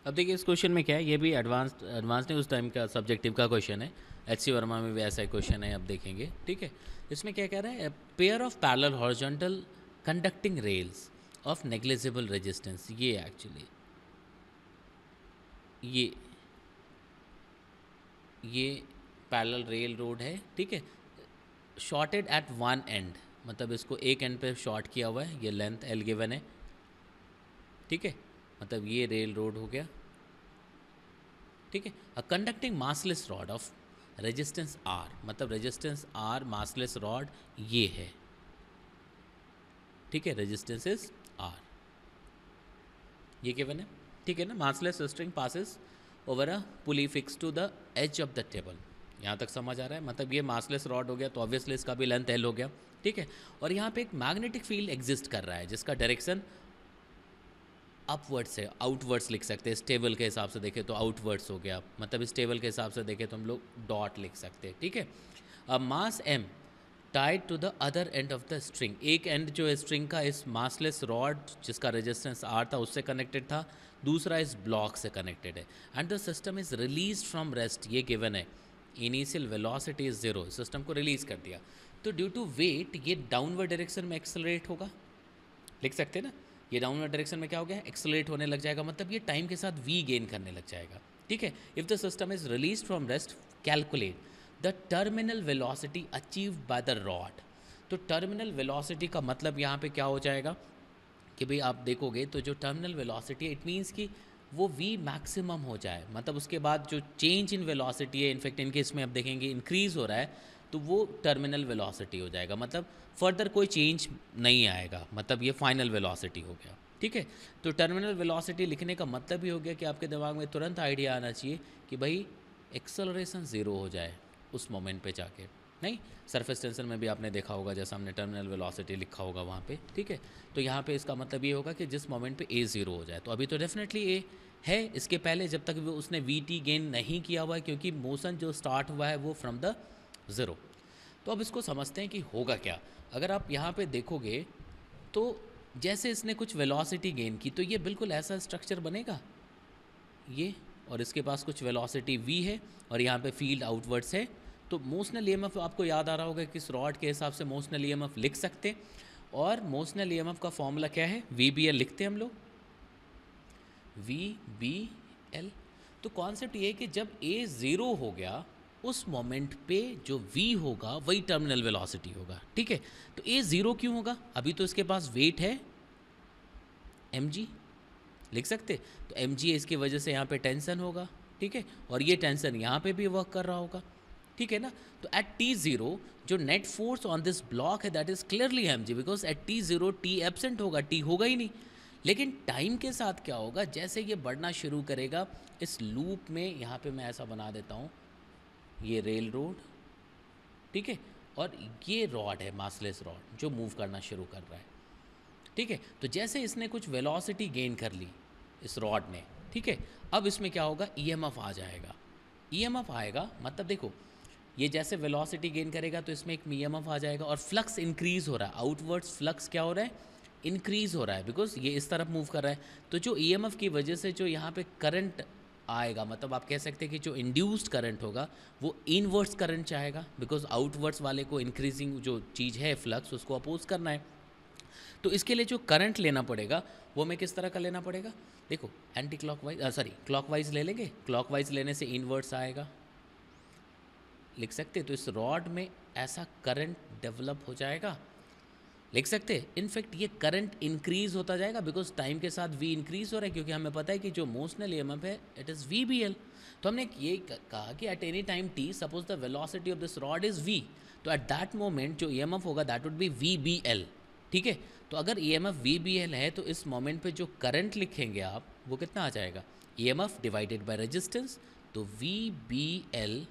अब देखिए इस क्वेश्चन में क्या है, ये भी एडवांस नहीं, उस टाइम का सब्जेक्टिव का क्वेश्चन है। एच सी वर्मा में भी ऐसा ही क्वेश्चन है, अब देखेंगे। ठीक है, इसमें क्या कह रहा है, pair of parallel horizontal conducting rails of negligible resistance, ये एक्चुअली ये ये पैरेलल रेल रोड है। ठीक है, शॉर्टेड एट वन एंड, मतलब इसको एक एंड पे शॉर्ट किया हुआ है, ये लेंथ एल गिवन है। ठीक है, मतलब ये रेल रोड हो गया। ठीक है, a conducting massless rod of resistance R, मतलब रेजिस्टेंस आर मासलेस रॉड ये है। ठीक है, रेजिस्टेंस इज आर, ये गिवन है। ठीक है ना, massless string passes over a pulley fix to the edge of the table. यहाँ तक समझ आ रहा है, मतलब ये मासलेस रॉड हो गया तो ऑब्वियसली इसका भी लेंथ एल हो गया। ठीक है, और यहाँ पे एक मैग्नेटिक फील्ड एग्जिस्ट कर रहा है जिसका डायरेक्शन अपवर्ड्स है, आउटवर्ड्स लिख सकते हैं। इस टेबल के हिसाब से देखें तो आउटवर्ड्स हो गया, मतलब इस टेबल के हिसाब से देखें तो हम लोग डॉट लिख सकते हैं। ठीक है, अब mass M tied to the other end of the string, एक एंड जो है स्ट्रिंग का इस मासलेस रॉड जिसका रेजिस्टेंस आर था उससे कनेक्टेड था, दूसरा इस ब्लॉक से कनेक्टेड है। And the system is release from rest, ये गिवन है। Initial velocity is zero, system को रिलीज कर दिया, तो ड्यू टू वेट ये डाउनवर्ड डायरेक्शन में एक्सेलरेट होगा, लिख सकते हैं ना। ये डाउनवर्ड डायरेक्शन में क्या हो गया, एक्सेलरेट होने लग जाएगा, मतलब ये टाइम के साथ वी गेन करने लग जाएगा। ठीक है, if the system is release from rest, calculate the terminal velocity achieve by the rod. तो टर्मिनल वेलोसिटी का मतलब यहाँ पे क्या हो जाएगा कि भाई आप देखोगे तो जो टर्मिनल वेलोसिटी है, इट मीन्स कि वो v मैक्सिमम हो जाए, मतलब उसके बाद जो चेंज इन वेलोसिटी है, इनफैक्ट इनके इसमें आप देखेंगे इंक्रीज़ हो रहा है, तो वो टर्मिनल वेलोसिटी हो जाएगा, मतलब फर्दर कोई चेंज नहीं आएगा, मतलब ये फाइनल वेलोसिटी हो गया। ठीक है, तो टर्मिनल वेलोसिटी लिखने का मतलब ही हो गया कि आपके दिमाग में तुरंत आइडिया आना चाहिए कि भाई एक्सेलरेशन ज़ीरो हो जाए उस मोमेंट पे जाके। नहीं, सरफेस टेंशन में भी आपने देखा होगा, जैसा हमने टर्मिनल वेलोसिटी लिखा होगा वहाँ पे। ठीक है, तो यहाँ पे इसका मतलब ये होगा कि जिस मोमेंट पे ए ज़ीरो हो जाए, तो अभी तो डेफिनेटली ए है, इसके पहले जब तक वो उसने वी टी गेन नहीं किया हुआ है, क्योंकि मोशन जो स्टार्ट हुआ है वो फ्रॉम द ज़ीरो। तो अब इसको समझते हैं कि होगा क्या। अगर आप यहाँ पे देखोगे तो जैसे इसने कुछ वेलोसिटी गेन की, तो ये बिल्कुल ऐसा स्ट्रक्चर बनेगा ये, और इसके पास कुछ वेलोसिटी v है और यहाँ पे फील्ड आउटवर्ड्स है। तो मोशनल ईएमएफ आपको याद आ रहा होगा कि इस रॉड के हिसाब से मोशनल ईएमएफ लिख सकते हैं, और मोशनल ईएमएफ का फॉर्मूला क्या है, वी बी एल लिखते हैं हम लोग, वी बी एल। तो कॉन्सेप्ट ये है कि जब ए ज़ीरो हो गया उस मोमेंट पे जो v होगा वही टर्मिनल वेलोसिटी होगा। ठीक है, तो ए ज़ीरो क्यों होगा, अभी तो इसके पास वेट है mg, लिख सकते, तो एम जी इसकी वजह से यहाँ पे टेंशन होगा। ठीक है, और ये टेंशन यहाँ पे भी वर्क कर रहा होगा। ठीक है ना, तो एट टी ज़ीरो जो net force on this block है that is clearly M G, because at T zero T absent होगा, टी होगा ही नहीं। लेकिन टाइम के साथ क्या होगा, जैसे ये बढ़ना शुरू करेगा इस लूप में, यहाँ पे मैं ऐसा बना देता हूँ, ये रेल रोड। ठीक है, और ये रॉड है मासलेस रॉड जो मूव करना शुरू कर रहा है। ठीक है, तो जैसे इसने कुछ वेलोसिटी गेन कर ली इस रॉड ने, ठीक है, अब इसमें क्या होगा, ईएमएफ आ जाएगा। ईएमएफ आएगा मतलब देखो, ये जैसे वेलोसिटी गेन करेगा तो इसमें एक ईएमएफ आ जाएगा, और फ्लक्स इंक्रीज हो रहा है, आउटवर्ड्स फ्लक्स क्या हो रहा है, इंक्रीज हो रहा है, बिकॉज ये इस तरफ मूव कर रहा है। तो जो ईएमएफ की वजह से जो यहाँ पे करंट आएगा, मतलब आप कह सकते हैं कि जो इंड्यूस्ड करंट होगा वो इनवर्ड्स करंट चाहेगा, बिकॉज आउटवर्ड्स वाले को इंक्रीजिंग जो चीज़ है फ्लक्स उसको अपोज करना है। तो इसके लिए जो करंट लेना पड़ेगा वो हमें किस तरह का लेना पड़ेगा, देखो एंटी क्लॉकवाइज सॉरी क्लॉकवाइज ले लेंगे, क्लॉकवाइज लेने से इनवर्ट्स आएगा, लिख सकते। तो इस रॉड में ऐसा करंट डेवलप हो जाएगा, लिख सकते। इनफैक्ट ये करंट इंक्रीज होता जाएगा बिकॉज टाइम के साथ वी इंक्रीज हो रहा है, क्योंकि हमें पता है कि जो मोशनल ईएमएफ है it is V B L. तो हमने ये कहा कि at any time T suppose the velocity of this rod is V, तो एट दैट मोमेंट जो ईएमएफ होगा that would be V B L. ठीक है, तो अगर ईएमएफ वी बी एल है तो इस मोमेंट पे जो करंट लिखेंगे आप वो कितना आ जाएगा, ईएमएफ डिवाइडेड बाय रेजिस्टेंस, तो V B L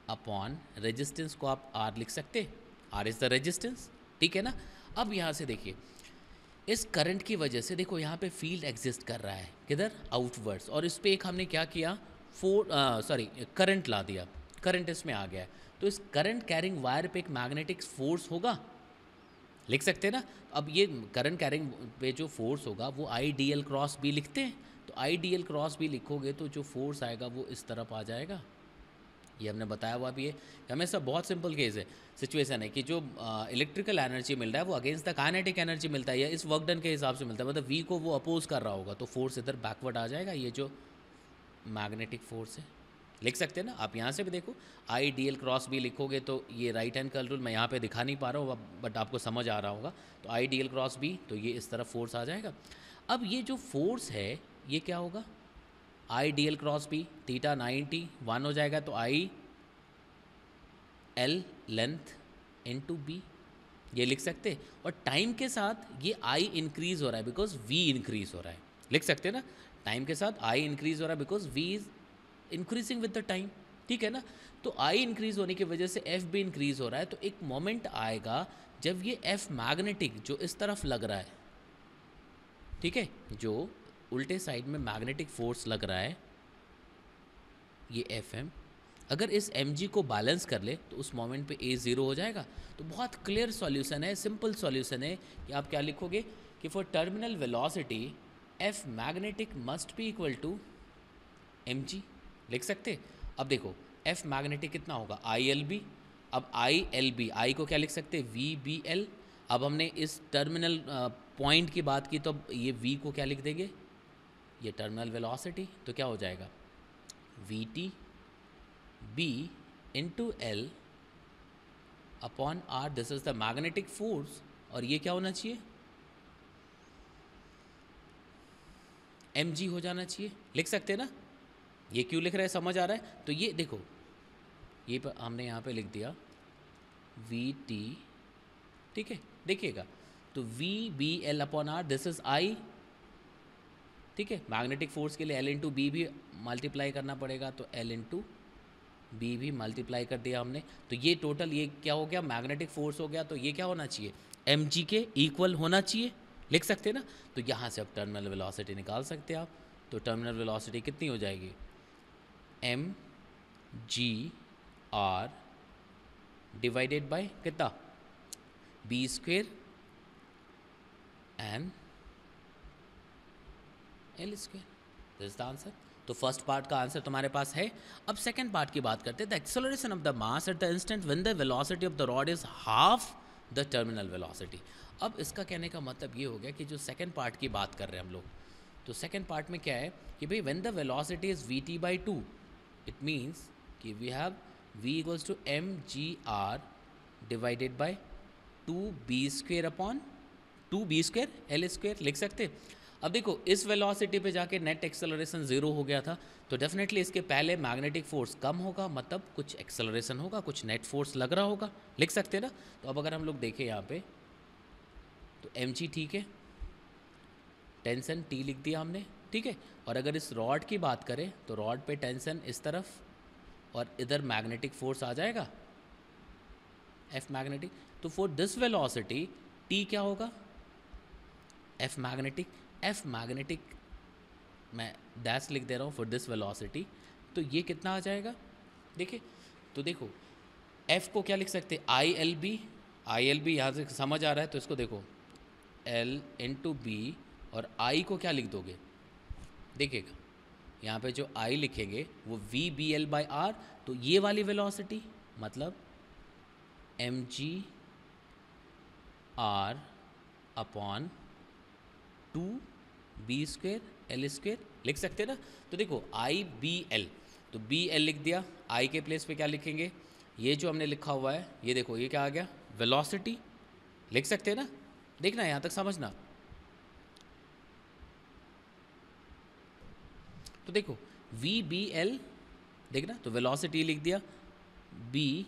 upon resistance को आप आर लिख सकते, आर इज़ द रेजिस्टेंस। ठीक है ना, अब यहाँ से देखिए इस करंट की वजह से देखो यहाँ पे फील्ड एग्जिस्ट कर रहा है, किधर, आउटवर्ड्स, और इस पर एक हमने क्या किया, करंट ला दिया, करंट इसमें आ गया है। तो इस करंट कैरिंग वायर पे एक मैग्नेटिक फोर्स होगा, लिख सकते हैं ना। अब ये करंट कैरिंग पे जो फोर्स होगा वो I D L cross B लिखते हैं, तो I D L cross B लिखोगे तो जो फोर्स आएगा वो इस तरफ आ जाएगा। ये हमने बताया हुआ भी है। हमेशा बहुत सिंपल केस है, सिचुएशन है कि जो इलेक्ट्रिकल एनर्जी मिल रहा है वो अगेंस्ट द काइनेटिक एनर्जी मिलता है या इस वर्क डन के हिसाब से मिलता है, मतलब वी को वो अपोज कर रहा होगा तो फोर्स इधर बैकवर्ड आ जाएगा। ये जो मैग्नेटिक फोर्स है लिख सकते हैं ना आप, यहाँ से भी देखो I D L cross B लिखोगे तो ये राइट हैंड कर्ल रूल मैं यहाँ पे दिखा नहीं पा रहा हूँ बट आपको समझ आ रहा होगा। तो I D L cross B तो ये इस तरफ फोर्स आ जाएगा। अब ये जो फोर्स है ये क्या होगा, I D L cross B theta 91 हो जाएगा तो I L length into B ये लिख सकते हैं। और टाइम के साथ ये आई इंक्रीज हो रहा है बिकॉज वी इंक्रीज हो रहा है, लिख सकते हैं ना। टाइम के साथ आई इंक्रीज हो रहा है because V is increasing with the time, ठीक है ना। तो आई इंक्रीज होने की वजह से एफ भी इंक्रीज हो रहा है। तो एक मोमेंट आएगा जब ये एफ मैग्नेटिक जो इस तरफ लग रहा है, ठीक है, जो उल्टे साइड में मैग्नेटिक फोर्स लग रहा है ये एफ एम, अगर इस एम जी को बैलेंस कर ले तो उस मोमेंट पे ए ज़ीरो हो जाएगा। तो बहुत क्लियर सॉल्यूशन है, सिंपल सॉल्यूशन है कि आप क्या लिखोगे कि for terminal velocity F magnetic must be equal to M G, लिख सकते। अब देखो एफ मैग्नेटिक कितना होगा आई एल बी, अब आई एल बी आई को क्या लिख सकते वी बी एल। अब हमने इस टर्मिनल पॉइंट की बात की तो अब ये वी को क्या लिख देंगे, ये टर्मिनल वेलोसिटी, तो क्या हो जाएगा V T B into L upon R, this is the magnetic force. और ये क्या होना चाहिए एम जी हो जाना चाहिए, लिख सकते हैं ना। ये क्यों लिख रहे हैं समझ आ रहा है। तो ये देखो ये हमने यहाँ पे लिख दिया वी टी, ठीक है, देखिएगा तो V B L upon R, this is I, ठीक है। मैग्नेटिक फोर्स के लिए एल इंटू बी भी मल्टीप्लाई करना पड़ेगा तो एल इंटू बी भी मल्टीप्लाई कर दिया हमने। तो ये टोटल ये क्या हो गया मैग्नेटिक फोर्स हो गया। तो ये क्या होना चाहिए एम जी के इक्वल होना चाहिए, लिख सकते हैं ना। तो यहाँ से अब टर्मिनल वेलोसिटी निकाल सकते हैं आप। तो टर्मिनल वेलोसिटी कितनी हो जाएगी M G R divided by कितना B square N L square, this is the answer. तो फर्स्ट पार्ट का आंसर तुम्हारे पास है। अब सेकंड पार्ट की बात करते हैं, the acceleration of the mass at the instant when the velocity of the rod is half the terminal velocity. अब इसका कहने का मतलब ये हो गया कि जो सेकंड पार्ट की बात कर रहे हैं हम लोग, तो सेकंड पार्ट में क्या है कि भाई when the velocity is V T by two, it means कि we have V equals to M G R divided by two B square upon two B square L square, लिख सकते। अब देखो इस वेलोसिटी पे जाके नेट एक्सेलरेशन ज़ीरो हो गया था तो डेफिनेटली इसके पहले मैग्नेटिक फोर्स कम होगा, मतलब कुछ एक्सेलरेशन होगा, कुछ नेट फोर्स लग रहा होगा, लिख सकते हैं ना। तो अब अगर हम लोग देखें यहाँ पे तो एम जी, ठीक है, टेंशन टी लिख दिया हमने, ठीक है। और अगर इस रॉड की बात करें तो रॉड पे टेंशन इस तरफ और इधर मैग्नेटिक फोर्स आ जाएगा एफ मैग्नेटिक। तो फॉर दिस वेलोसिटी टी क्या होगा एफ मैग्नेटिक, एफ मैग्नेटिक मैं डैश लिख दे रहा हूँ फॉर दिस वेलोसिटी। तो ये कितना आ जाएगा देखिए, तो देखो एफ को क्या लिख सकते I L B, I L B यहाँ से समझ आ रहा है तो इसको देखो एल इंटू बी, और आई को क्या लिख दोगे देखिएगा यहाँ पे जो आई लिखेंगे वो V B L by R. तो ये वाली वेलोसिटी मतलब M G R upon two B square L square, लिख सकते हैं ना। तो देखो आई बी एल, तो बी एल लिख दिया, आई के प्लेस पे क्या लिखेंगे ये जो हमने लिखा हुआ है ये देखो ये क्या आ गया वेलोसिटी, लिख सकते हैं ना। देखना यहाँ तक समझना। तो देखो वी बी एल देखना, तो वेलोसिटी लिख दिया, बी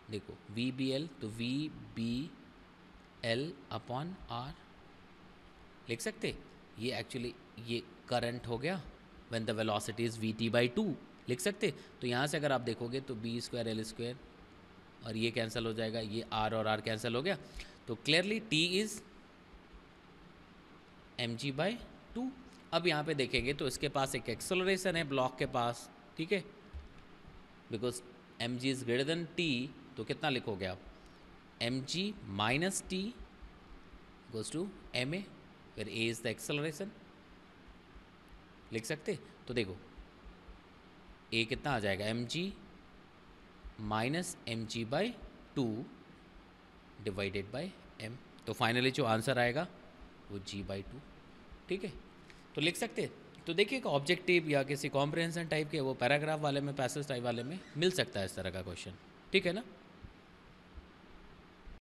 देखो वी बी एल तो V B L upon R, लिख सकते। ये एक्चुअली ये करंट हो गया when the velocity is V T by two, लिख सकते। तो यहाँ से अगर आप देखोगे तो बी स्क्वायर एल स्क्वायर और ये कैंसिल हो जाएगा, ये आर और आर कैंसिल हो गया। तो clearly T is M G by two. अब यहाँ पे देखेंगे तो इसके पास एक एक्सेलरेशन है ब्लॉक के पास, ठीक है, because M G is greater than T. तो कितना लिखोगे आप M G minus T goes to M A, where a is the acceleration, लिख सकते। तो देखो ए कितना आ जाएगा, M G minus M G by two divided by M. तो फाइनली जो आंसर आएगा वो जी बाई टू। ठीक है, तो लिख सकते। तो देखिए ऑब्जेक्टिव या किसी कॉम्प्रिहेंशन टाइप के वो पैराग्राफ वाले में, पैसेज टाइप वाले में मिल सकता है इस तरह का क्वेश्चन। ठीक है ना।